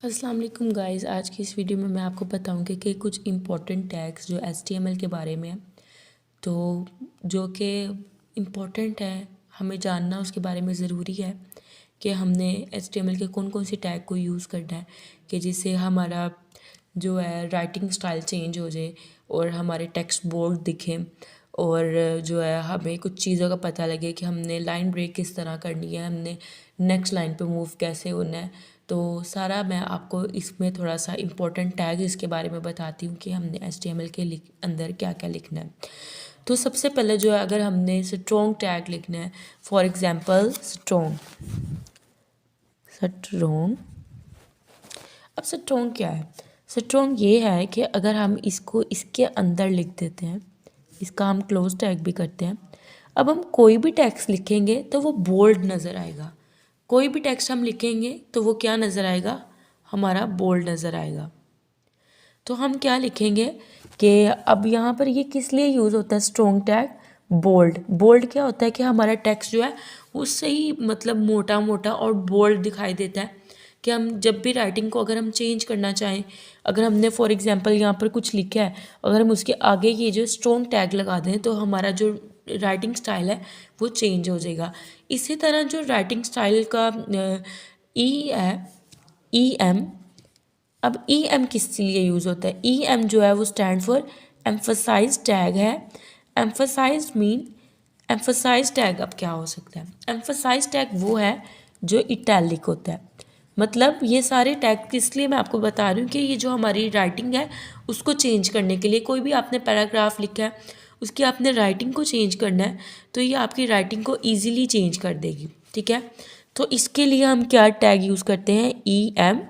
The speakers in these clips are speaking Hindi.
अस्सलाम वालेकुम गाइस। आज की इस वीडियो में मैं आपको बताऊंगी कि कुछ इम्पोर्टेंट टैग्स जो HTML के बारे में है, तो जो कि इम्पोर्टेंट है हमें जानना, उसके बारे में ज़रूरी है कि हमने HTML के कौन कौन से टैग को यूज़ करना है कि जिससे हमारा जो है राइटिंग स्टाइल चेंज हो जाए और हमारे टेक्स्ट बोल्ड दिखें और जो है हमें कुछ चीज़ों का पता लगे कि हमने लाइन ब्रेक किस तरह करनी है, हमने नेक्स्ट लाइन पे मूव कैसे होना है। तो सारा मैं आपको इसमें थोड़ा सा इम्पोर्टेंट टैग इसके बारे में बताती हूँ कि हमने HTML के अंदर क्या क्या लिखना है। तो सबसे पहले जो है, अगर हमने स्ट्रॉन्ग टैग लिखना है, फॉर एग्ज़ाम्पल स्ट्रॉन्ग। अब स्ट्रॉन्ग क्या है? स्ट्रॉन्ग ये है कि अगर हम इसको इसके अंदर लिख देते हैं, इसका हम क्लोज टैग भी करते हैं। अब हम कोई भी टेक्स्ट लिखेंगे तो वो बोल्ड नज़र आएगा। कोई भी टेक्स्ट हम लिखेंगे तो वो क्या नज़र आएगा? हमारा बोल्ड नज़र आएगा। तो हम क्या लिखेंगे कि अब यहाँ पर ये किस लिए यूज़ होता है स्ट्रॉन्ग टैग? बोल्ड। बोल्ड क्या होता है कि हमारा टेक्स्ट जो है वो सही मतलब मोटा मोटा और बोल्ड दिखाई देता है कि हम जब भी राइटिंग को अगर हम चेंज करना चाहें, अगर हमने फॉर एग्जांपल यहाँ पर कुछ लिखा है, अगर हम उसके आगे ये जो स्ट्रॉन्ग टैग लगा दें तो हमारा जो राइटिंग स्टाइल है वो चेंज हो जाएगा। इसी तरह जो राइटिंग स्टाइल का ई है, EM। अब EM किस लिए यूज़ होता है? EM जो है वो स्टैंड फॉर एम्फसाइज टैग है। एम्फसाइज मीन एम्फसाइज टैग अब क्या हो सकता है? एम्फसाइज टैग वो है जो इटैलिक होता है। मतलब ये सारे टैग किस लिए मैं आपको बता रही हूँ कि ये जो हमारी राइटिंग है उसको चेंज करने के लिए, कोई भी आपने पैराग्राफ लिखा है उसकी आपने राइटिंग को चेंज करना है तो ये आपकी राइटिंग को ईजिली चेंज कर देगी। ठीक है, तो इसके लिए हम क्या टैग यूज़ करते हैं? EM,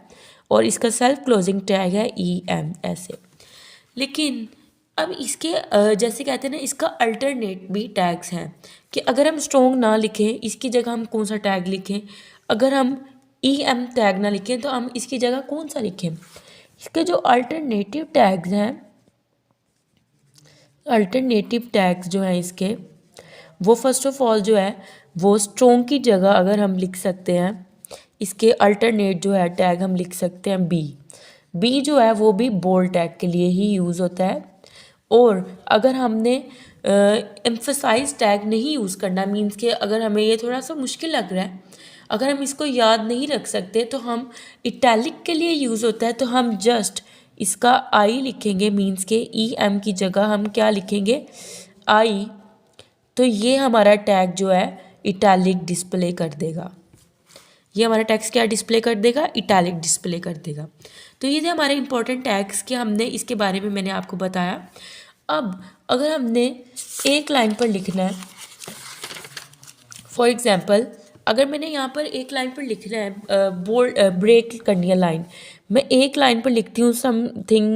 और इसका सेल्फ क्लोजिंग टैग है EM ऐसे। लेकिन अब इसके जैसे कहते हैं ना, इसका अल्टरनेट भी टैग्स हैं कि अगर हम स्ट्रॉन्ग ना लिखें, इसकी जगह हम कौन सा टैग लिखें? अगर हम EM टैग ना लिखें तो हम इसकी जगह कौन सा लिखें? इसके जो अल्टरनेटिव टैग्स हैं, अल्टरनेटिव टैग्स जो हैं इसके, वो फर्स्ट ऑफ ऑल जो है वो स्ट्रॉन्ग की जगह अगर हम लिख सकते हैं, इसके अल्टरनेट जो है टैग हम लिख सकते हैं बी जो है वो भी बोल्ड टैग के लिए ही यूज़ होता है। और अगर हमने एम्फसाइज टैग नहीं यूज़ करना, मीन्स के अगर हमें ये थोड़ा सा मुश्किल लग रहा है, अगर हम इसको याद नहीं रख सकते, तो हम इटैलिक के लिए यूज़ होता है तो हम जस्ट इसका आई लिखेंगे, मीन्स के EM की जगह हम क्या लिखेंगे? आई। तो ये हमारा टैग जो है इटैलिक डिस्प्ले कर देगा। ये हमारा टैक्स क्या डिस्प्ले कर देगा? इटैलिक डिस्प्ले कर देगा। तो ये थे हमारे इंपॉर्टेंट टैग्स कि हमने इसके बारे में मैंने आपको बताया। अब अगर हमने एक लाइन पर लिखना है, फॉर एग्जांपल अगर मैंने यहाँ पर एक लाइन पर लिखना है, बोल्ड ब्रेक करनी है लाइन, मैं एक लाइन पर लिखती हूँ समथिंग,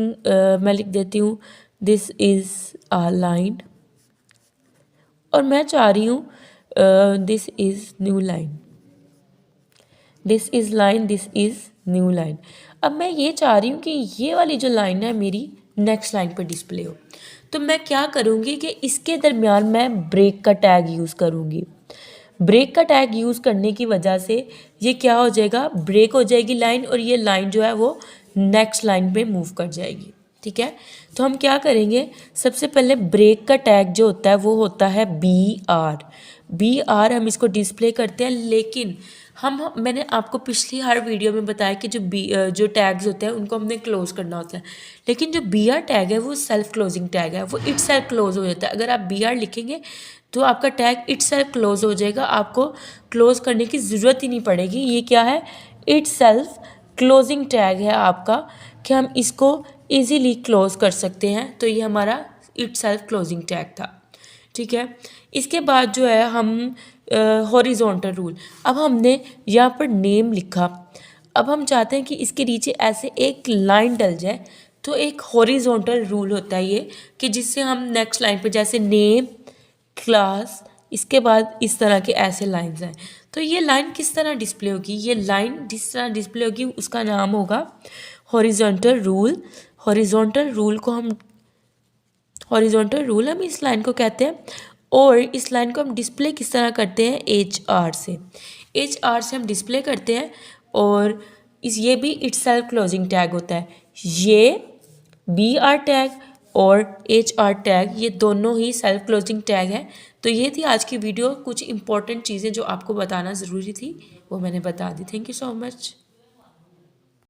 मैं लिख देती हूँ दिस इज़ अ लाइन, और मैं चाह रही हूँ this is new line, this is line, this is new line. अब मैं ये चाह रही हूँ कि ये वाली जो लाइन है मेरी नेक्स्ट लाइन पर डिस्प्ले हो, तो मैं क्या करूँगी कि इसके दरमियान मैं ब्रेक का टैग यूज़ करूँगी। ब्रेक का टैग यूज़ करने की वजह से ये क्या हो जाएगा? ब्रेक हो जाएगी लाइन, और ये लाइन जो है वो नेक्स्ट लाइन पे मूव कर जाएगी। ठीक है, तो हम क्या करेंगे? सबसे पहले ब्रेक का टैग जो होता है वो होता है BR। हम इसको डिस्प्ले करते हैं, लेकिन मैंने आपको पिछली हर वीडियो में बताया कि जो टैग्स होते हैं उनको हमने क्लोज करना होता है, लेकिन जो BR टैग है वो सेल्फ क्लोजिंग टैग है, वो इट सेल्फ क्लोज हो जाता है। अगर आप BR लिखेंगे तो आपका टैग इट सेल्फ क्लोज हो जाएगा, आपको क्लोज करने की ज़रूरत ही नहीं पड़ेगी। ये क्या है? इट सेल्फ क्लोजिंग टैग है आपका, कि हम इसको ईजीली क्लोज कर सकते हैं। तो ये हमारा इट सेल्फ क्लोजिंग टैग था। ठीक है, इसके बाद जो है हम हॉरिजॉन्टल रूल। अब हमने यहाँ पर नेम लिखा, अब हम चाहते हैं कि इसके नीचे ऐसे एक लाइन डल जाए, तो एक हॉरिजॉन्टल रूल होता है ये, कि जिससे हम नेक्स्ट लाइन पे जैसे नेम, क्लास, इसके बाद इस तरह के ऐसे लाइन्स हैं। तो ये लाइन किस तरह डिस्प्ले होगी? ये लाइन जिस तरह डिस्प्ले होगी उसका नाम होगा हॉरिजॉन्टल रूल। हॉरिजॉन्टल रूल हम इस लाइन को कहते हैं, और इस लाइन को हम डिस्प्ले किस तरह करते हैं? HR से हम डिस्प्ले करते हैं। और ये भी इट्स सेल्फ क्लोजिंग टैग होता है। ये BR टैग और HR टैग ये दोनों ही सेल्फ क्लोजिंग टैग है। तो ये थी आज की वीडियो, कुछ इंपॉर्टेंट चीज़ें जो आपको बताना ज़रूरी थी वो मैंने बता दी। Thank you so much.